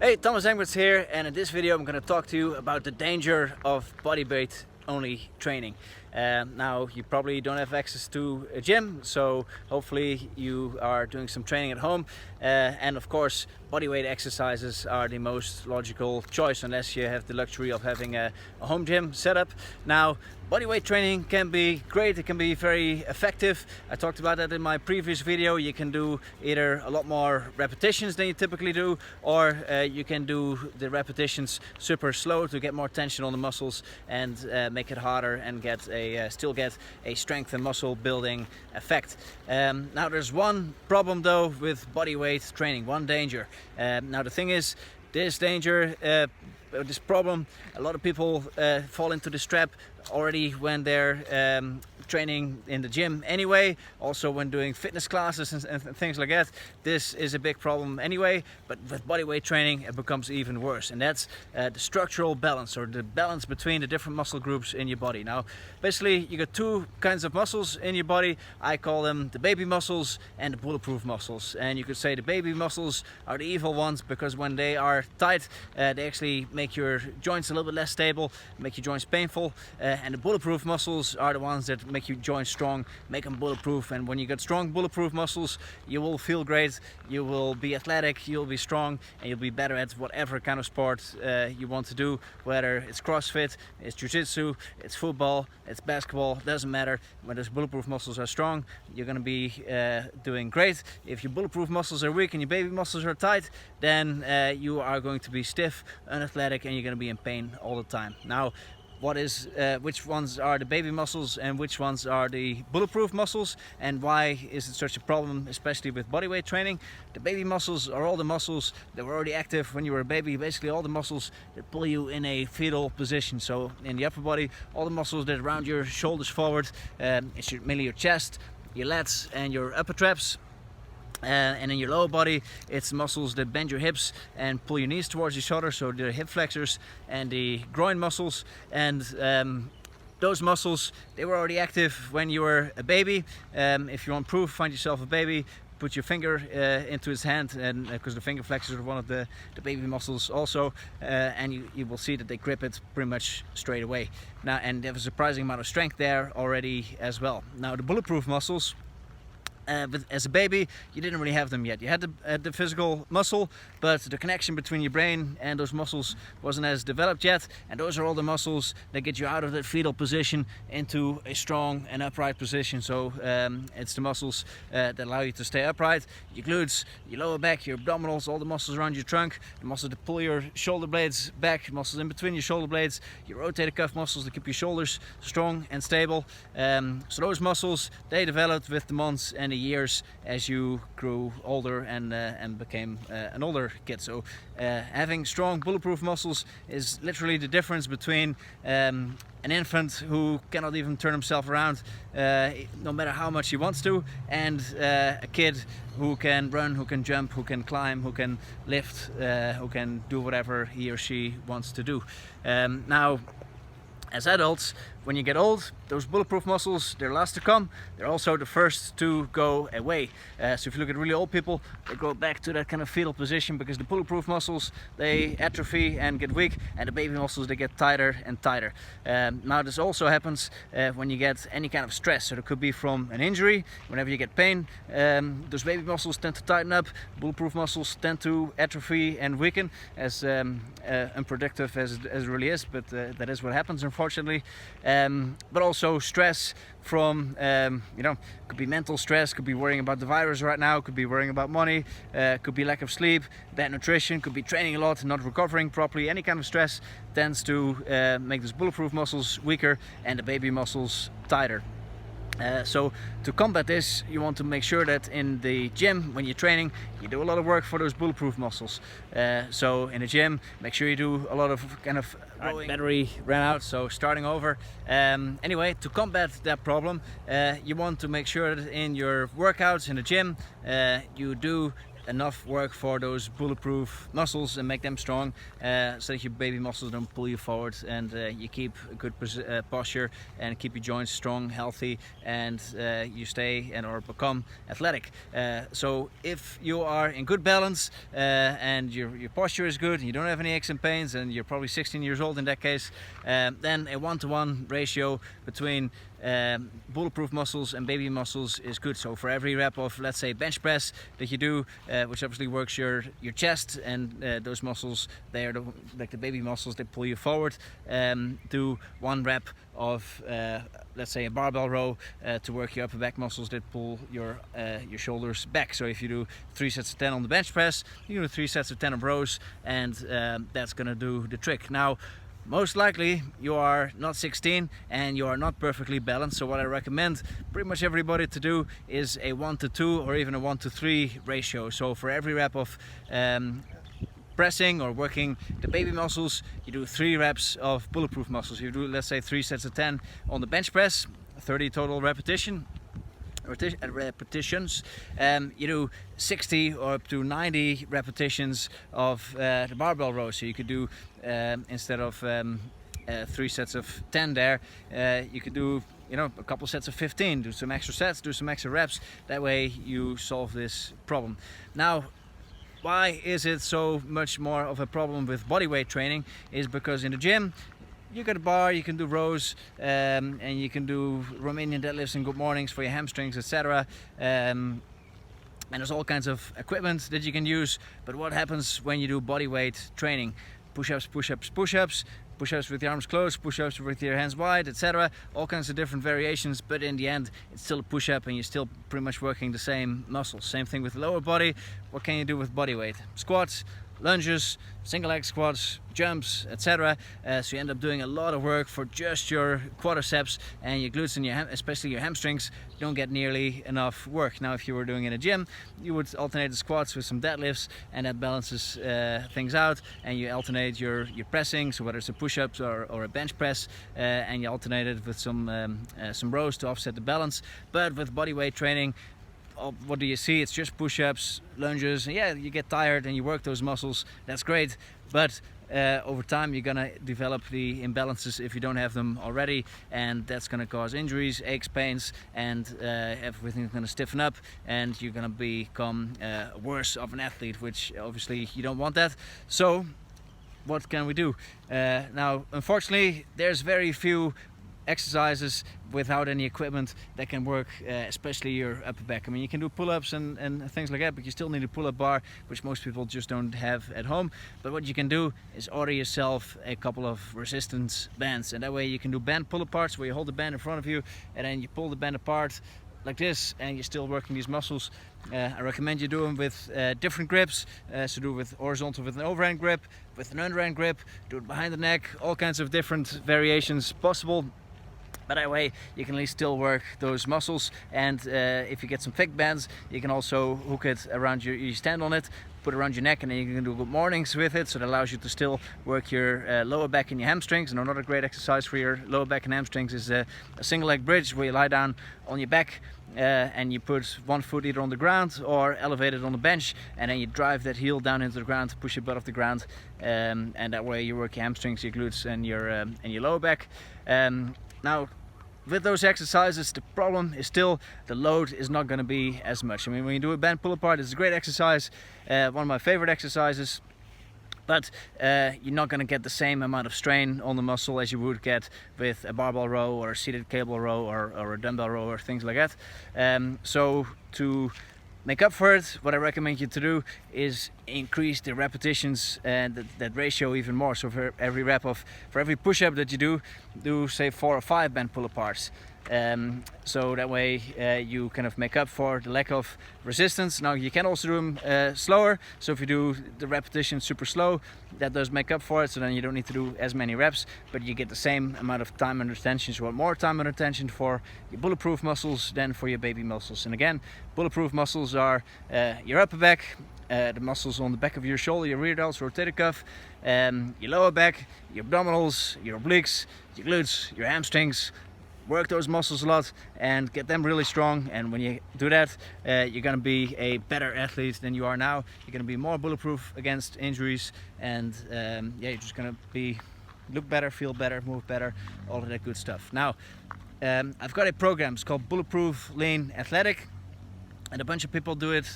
Hey, Thomas Engberts here, and in this video I'm going to talk to you about the danger of body weight only training. Now you probably don't have access to a gym, so hopefully you are doing some training at home, and of course bodyweight exercises are the most logical choice unless you have the luxury of having a home gym setup. Now bodyweight training can be great, it can be very effective. I talked about that in my previous video. You can do either a lot more repetitions than you typically do, or you can do the repetitions super slow to get more tension on the muscles and make it harder and get still get a strength and muscle building effect. Now there's one problem though with bodyweight training, one danger. Now the thing is, this danger, this problem, a lot of people fall into this trap already when they're training in the gym anyway, also when doing fitness classes and things like that. This is a big problem anyway, but with bodyweight training it becomes even worse, and that's the structural balance, or the balance between the different muscle groups in your body. Now basically you got two kinds of muscles in your body. I call them the baby muscles and the bulletproof muscles, and you could say the baby muscles are the evil ones because when they are tight they actually make your joints a little bit less stable, make your joints painful, and the bulletproof muscles are the ones that make your joints strong, make them bulletproof. And when you get strong bulletproof muscles, you will feel great, you will be athletic, you'll be strong, and you'll be better at whatever kind of sport you want to do, whether it's CrossFit, it's jiu-jitsu, it's football, it's basketball, doesn't matter. When those bulletproof muscles are strong, you're going to be doing great. If your bulletproof muscles are weak and your baby muscles are tight, then you are going to be stiff, unathletic, and you're going to be in pain all the time. Now which ones are the baby muscles and which ones are the bulletproof muscles, and why is it such a problem, especially with bodyweight training? The baby muscles are all the muscles that were already active when you were a baby, basically all the muscles that pull you in a fetal position. So in the upper body, all the muscles that round your shoulders forward, it's mainly your chest, your lats and your upper traps. And in your lower body, it's muscles that bend your hips and pull your knees towards each other, so the hip flexors and the groin muscles. And those muscles, they were already active when you were a baby. If you want proof, find yourself a baby, put your finger into his hand, and because the finger flexors are one of the baby muscles also, and you will see that they grip it pretty much straight away. Now, and there's a surprising amount of strength there already as well. Now the bulletproof muscles, but as a baby you didn't really have them yet. You had the physical muscle, but the connection between your brain and those muscles wasn't as developed yet, and those are all the muscles that get you out of that fetal position into a strong and upright position. So it's the muscles that allow you to stay upright: your glutes, your lower back, your abdominals, all the muscles around your trunk, the muscles that pull your shoulder blades back, muscles in between your shoulder blades, your rotator cuff muscles that keep your shoulders strong and stable. So those muscles, they developed with the months and the years as you grew older and became an older kid. So having strong bulletproof muscles is literally the difference between an infant who cannot even turn himself around no matter how much he wants to, and a kid who can run, who can jump, who can climb, who can lift, who can do whatever he or she wants to do. Now as adults, when you get old, those bulletproof muscles, they're last to come. They're also the first to go away. So if you look at really old people, they go back to that kind of fetal position because the bulletproof muscles, they atrophy and get weak, and the baby muscles, they get tighter and tighter. Now this also happens when you get any kind of stress. So it could be from an injury. Whenever you get pain, those baby muscles tend to tighten up. Bulletproof muscles tend to atrophy and weaken, as unproductive as it really is, but that is what happens, unfortunately. But also stress from, could be mental stress, could be worrying about the virus right now, could be worrying about money, could be lack of sleep, bad nutrition, could be training a lot and not recovering properly. Any kind of stress tends to make those bulletproof muscles weaker and the baby muscles tighter. So to combat this, you want to make sure that in the gym, when you're training, you do a lot of work for those bulletproof muscles. So in the gym, make sure you do a lot of kind of battery ran out, so starting over. Anyway, to combat that problem, you want to make sure that in your workouts in the gym, you do enough work for those bulletproof muscles and make them strong, so that your baby muscles don't pull you forward, and you keep a good posture and keep your joints strong, healthy, and you stay and or become athletic. So if you are in good balance and your posture is good and you don't have any aches and pains, and you're probably 16 years old in that case, then a 1-to-1 ratio between bulletproof muscles and baby muscles is good. So for every rep of, let's say, bench press that you do, which obviously works your chest, and those muscles, they are like the baby muscles that pull you forward, do 1 rep of let's say a barbell row to work your upper back muscles that pull your shoulders back. So if you do 3 sets of 10 on the bench press, you do 3 sets of 10 of rows, and that's gonna do the trick. Now, most likely you are not 16 and you are not perfectly balanced, so what I recommend pretty much everybody to do is a 1-to-2 or even a 1-to-3 ratio. So for every rep of pressing or working the baby muscles, you do 3 reps of bulletproof muscles. You do, let's say, 3 sets of 10 on the bench press, 30 total repetitions. You do 60 or up to 90 repetitions of the barbell row. So you could do, instead of 3 sets of 10 there, you could do, you know, a couple sets of 15, do some extra sets, do some extra reps. That way you solve this problem. Now, why is it so much more of a problem with bodyweight training? Is because in the gym, you got a bar, you can do rows, and you can do Romanian deadlifts and good mornings for your hamstrings, etc. And there's all kinds of equipment that you can use. But what happens when you do bodyweight training? Push-ups, push-ups, push-ups, push-ups with your arms closed, push-ups with your hands wide, etc. All kinds of different variations, but in the end, it's still a push-up and you're still pretty much working the same muscles. Same thing with the lower body. What can you do with bodyweight? Squats, lunges, single leg squats, jumps, etc. So you end up doing a lot of work for just your quadriceps, and your glutes and especially your hamstrings don't get nearly enough work. Now, if you were doing in a gym, you would alternate the squats with some deadlifts, and that balances things out, and you alternate your pressing, so whether it's a push-ups or a bench press, and you alternate it with some rows to offset the balance. But with bodyweight training, what do you see? It's just push-ups, lunges. Yeah, you get tired and you work those muscles. That's great, but over time you're gonna develop the imbalances if you don't have them already, and that's gonna cause injuries, aches, pains, and everything's gonna stiffen up, and you're gonna become worse of an athlete, which obviously you don't want that. So what can we do? Now, unfortunately, there's very few exercises without any equipment that can work, especially your upper back. I mean, you can do pull-ups and things like that, but you still need a pull-up bar, which most people just don't have at home. But what you can do is order yourself a couple of resistance bands, and that way you can do band pull aparts, where you hold the band in front of you and then you pull the band apart like this, and you're still working these muscles. I recommend you do them with different grips, so do it with horizontal with an overhand grip, with an underhand grip, do it behind the neck, all kinds of different variations possible. But that way you can at least still work those muscles, and if you get some thick bands, you can also hook it around you stand on it, put it around your neck, and then you can do good mornings with it, so that allows you to still work your lower back and your hamstrings. And another great exercise for your lower back and hamstrings is a single leg bridge, where you lie down on your back and you put one foot either on the ground or elevated on the bench, and then you drive that heel down into the ground, push your butt off the ground, and that way you work your hamstrings, your glutes, and your lower back. Now, with those exercises, the problem is still the load is not going to be as much. I mean, when you do a band pull apart, it's a great exercise, one of my favorite exercises, but you're not going to get the same amount of strain on the muscle as you would get with a barbell row or a seated cable row or a dumbbell row or things like that. So to make up for it, what I recommend you to do is increase the repetitions and that ratio even more. So for every push-up that you do say 4 or 5 band pull aparts. So that way you kind of make up for the lack of resistance. Now, you can also do them slower, so if you do the repetition super slow, that does make up for it, so then you don't need to do as many reps, but you get the same amount of time under tension. So you want more time under tension for your bulletproof muscles than for your baby muscles. And again, bulletproof muscles are your upper back, the muscles on the back of your shoulder, your rear delts, rotator cuff, your lower back, your abdominals, your obliques, your glutes, your hamstrings, work those muscles a lot and get them really strong. And when you do that, you're gonna be a better athlete than you are now. You're gonna be more bulletproof against injuries, and yeah, you're just gonna look better, feel better, move better, all of that good stuff. Now, I've got a program. It's called Bulletproof Lean Athletic. And a bunch of people do it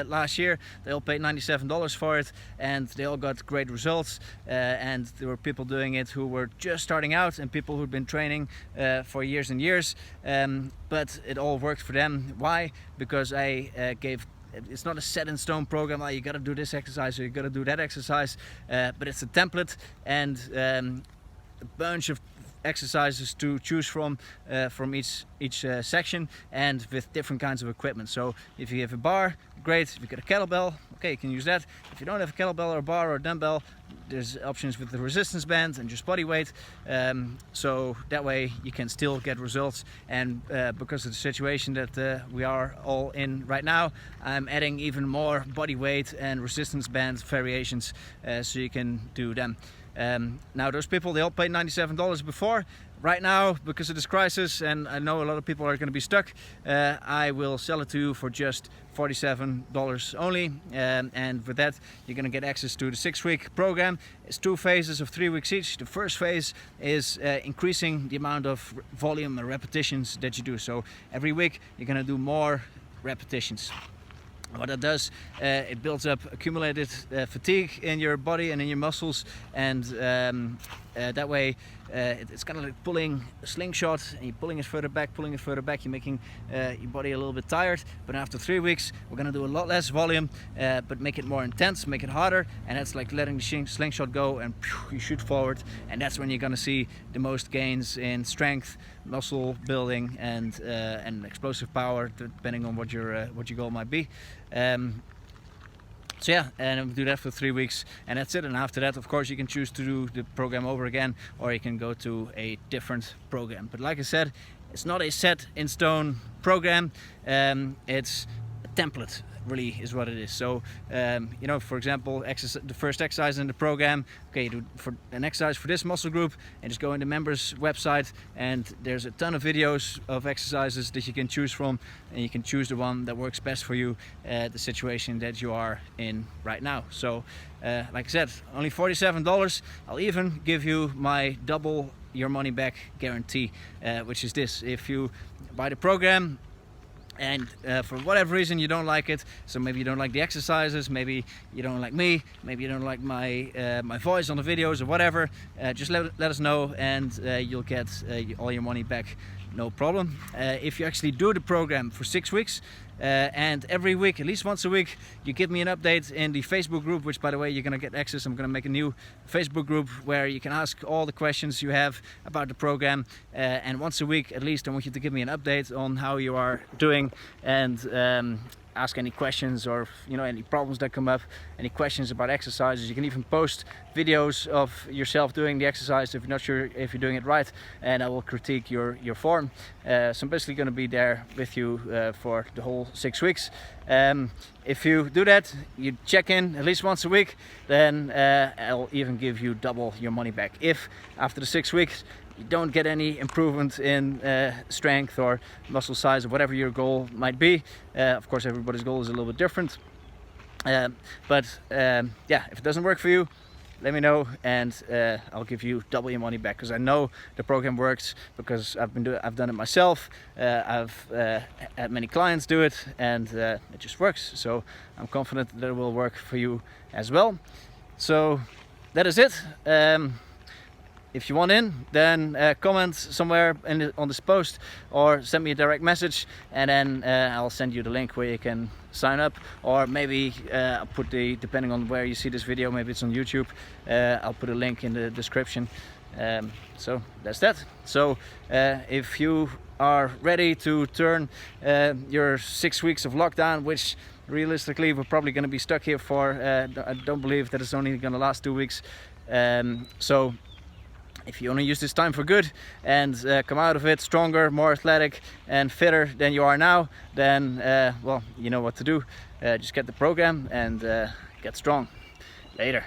last year. They all paid $97 for it, and they all got great results. And there were people doing it who were just starting out, and people who'd been training for years and years. But it all worked for them. Why? Because I gave. It's not a set in stone program. Like, you got to do this exercise or you got to do that exercise. But it's a template and a bunch of exercises to choose from each section, and with different kinds of equipment. So if you have a bar, great. If you got a kettlebell, okay, you can use that. If you don't have a kettlebell or a bar or a dumbbell, there's options with the resistance band and just body weight. So that way you can still get results. And because of the situation that we are all in right now, I'm adding even more body weight and resistance band variations, so you can do them. Now, those people, they all paid $97 before. Right now, because of this crisis, and I know a lot of people are going to be stuck, I will sell it to you for just $47 only. And with that, you're going to get access to the 6-week program. It's 2 phases of 3 weeks each. The first phase is increasing the amount of volume and repetitions that you do. So every week, you're going to do more repetitions. What that does, it builds up accumulated fatigue in your body and in your muscles, and that way it's kind of like pulling a slingshot, and you're pulling it further back, you're making your body a little bit tired. But after 3 weeks, we're going to do a lot less volume, but make it more intense, make it harder, and that's like letting the slingshot go, and you shoot forward, and that's when you're going to see the most gains in strength, muscle building, and explosive power, depending on what your goal might be. So yeah, and we do that for 3 weeks, and that's it. And after that, of course, you can choose to do the program over again, or you can go to a different program. But like I said, it's not a set in stone program. It's a template, really, is what it is. So you know, for example, the first exercise in the program, okay, you do for an exercise for this muscle group, and just go in the members website, and there's a ton of videos of exercises that you can choose from, and you can choose the one that works best for you, the situation that you are in right now. So like I said, only $47. I'll even give you my double your money back guarantee, which is this: if you buy the program and for whatever reason you don't like it, so maybe you don't like the exercises, maybe you don't like me, maybe you don't like my my voice on the videos or whatever, just let us know, and you'll get all your money back, no problem. If you actually do the program for 6 weeks, and every week, at least once a week, you give me an update in the Facebook group, which, by the way, you're going to get access. I'm going to make a new Facebook group where you can ask all the questions you have about the program, and once a week at least I want you to give me an update on how you are doing, and ask any questions, or you know, any problems that come up, any questions about exercises. You can even post videos of yourself doing the exercise if you're not sure if you're doing it right, and I will critique your form. So I'm basically going to be there with you for the whole 6 weeks. If you do that, you check in at least once a week, then I'll even give you double your money back. If after the 6 weeks you don't get any improvement in strength or muscle size or whatever your goal might be, of course everybody's goal is a little bit different, but yeah, if it doesn't work for you, let me know, and I'll give you double your money back, because I know the program works, because I've done it myself. I've had many clients do it, and it just works. So I'm confident that it will work for you as well. So that is it. If you want in, then comment somewhere on this post, or send me a direct message, and then I'll send you the link where you can sign up. Or maybe I'll put depending on where you see this video, maybe it's on YouTube, I'll put a link in the description. So that's that. So if you are ready to turn your 6 weeks of lockdown, which realistically we're probably going to be stuck here for, I don't believe that it's only going to last 2 weeks. So if you only use this time for good, and come out of it stronger, more athletic and fitter than you are now, then well, you know what to do. Just get the program and get strong. Later.